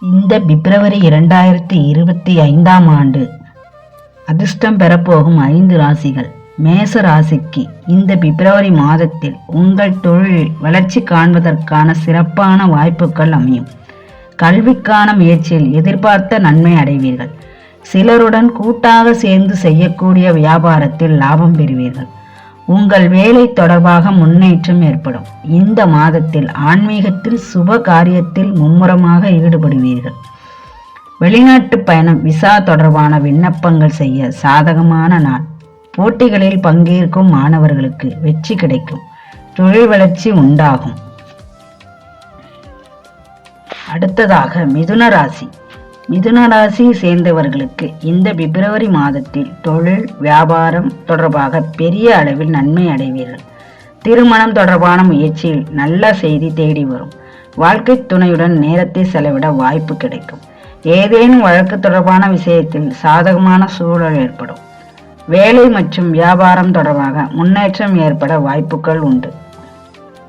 இந்த பிப்ரவரி 2025ஆம் ஆண்டு அதிர்ஷ்டம் பெறப்போகும் 5 ராசிகள். மேச ராசிக்கு இந்த பிப்ரவரி மாதத்தில் உங்கள் தொழில் வளர்ச்சி காண்பதற்கான சிறப்பான வாய்ப்புகள் அமையும். கல்விக்கான முயற்சியில் எதிர்பார்த்த நன்மை அடைவீர்கள். சிலருடன் கூட்டாக சேர்ந்து செய்யக்கூடிய வியாபாரத்தில் லாபம் பெறுவீர்கள். உங்கள் வேலை தொடர்பாக முன்னேற்றம் ஏற்படும். இந்த மாதத்தில் ஆன்மீகத்தில் சுப காரியத்தில் மும்முரமாக ஈடுபடுவீர்கள். வெளிநாட்டு பயணம், விசா தொடர்பான விண்ணப்பங்கள் செய்ய சாதகமான நாள். போட்டிகளில் பங்கேற்கும் மாணவர்களுக்கு வெற்றி கிடைக்கும். தொழில் வளர்ச்சி உண்டாகும். அடுத்ததாக மிதுன ராசி. மிதுன ராசியை சேர்ந்தவர்களுக்கு இந்த பிப்ரவரி மாதத்தில் தொழில் வியாபாரம் தொடர்பாக பெரிய அளவில் நன்மை அடைவீர்கள். திருமணம் தொடர்பான முயற்சியில் நல்ல செய்தி தேடி வரும். வாழ்க்கை துணையுடன் நேரத்தை செலவிட வாய்ப்பு கிடைக்கும். ஏதேனும் வழக்கு தொடர்பான விஷயத்தில் சாதகமான சூழல் ஏற்படும். வேலை மற்றும் வியாபாரம் தொடர்பாக முன்னேற்றம் ஏற்பட வாய்ப்புகள் உண்டு.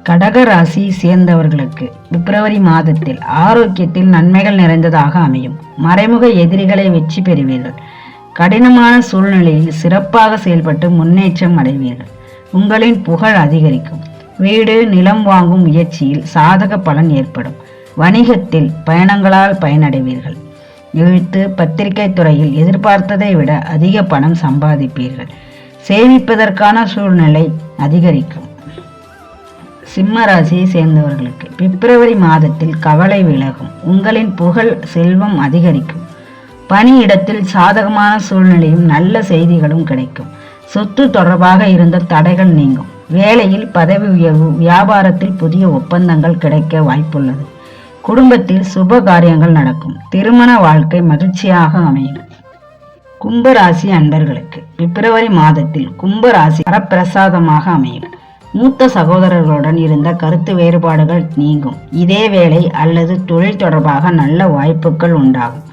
கடக ராசியை சேர்ந்தவர்களுக்கு பிப்ரவரி மாதத்தில் ஆரோக்கியத்தில் நன்மைகள் நிறைந்ததாக அமையும். மறைமுக எதிரிகளை வெற்றி பெறுவீர்கள். கடினமான சூழ்நிலையில் சிறப்பாக செயல்பட்டு முன்னேற்றம் அடைவீர்கள். உங்களின் புகழ் அதிகரிக்கும். வீடு நிலம் வாங்கும் முயற்சியில் சாதக பலன் ஏற்படும். வணிகத்தில் பயணங்களால் பயனடைவீர்கள். எழுத்து பத்திரிகை துறையில் எதிர்பார்த்ததை விட அதிக பணம் சம்பாதிப்பீர்கள். சேமிப்பதற்கான சூழ்நிலை அதிகரிக்கும். சிம்ம ராசியை சேர்ந்தவர்களுக்கு பிப்ரவரி மாதத்தில் கவலை விலகும். உங்களின் புகழ் செல்வம் அதிகரிக்கும். பணியிடத்தில் சாதகமான சூழ்நிலையும் நல்ல செய்திகளும் கிடைக்கும். சொத்து தொடர்பாக இருந்த தடைகள் நீங்கும். வேலையில் பதவி உயர்வு, வியாபாரத்தில் புதிய ஒப்பந்தங்கள் கிடைக்க வாய்ப்புள்ளது. குடும்பத்தில் சுப காரியங்கள் நடக்கும். திருமண வாழ்க்கை மகிழ்ச்சியாக அமையும். கும்பராசி அன்பர்களுக்கு பிப்ரவரி மாதத்தில் கும்பராசி வரப்பிரசாதமாக அமையும். மூத்த சகோதரர்களுடன் இருந்த கருத்து வேறுபாடுகள் நீங்கும். இதே வேலை அல்லது தொழில் தொடர்பாக நல்ல வாய்ப்புகள் உண்டாகும்.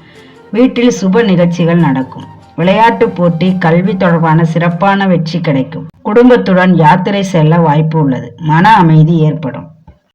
வீட்டில் சுப நிகழ்ச்சிகள் நடக்கும். விளையாட்டு போட்டி, கல்வி தொடர்பான சிறப்பான வெற்றி கிடைக்கும். குடும்பத்துடன் யாத்திரை செல்ல வாய்ப்பு உள்ளது. மன அமைதி ஏற்படும்.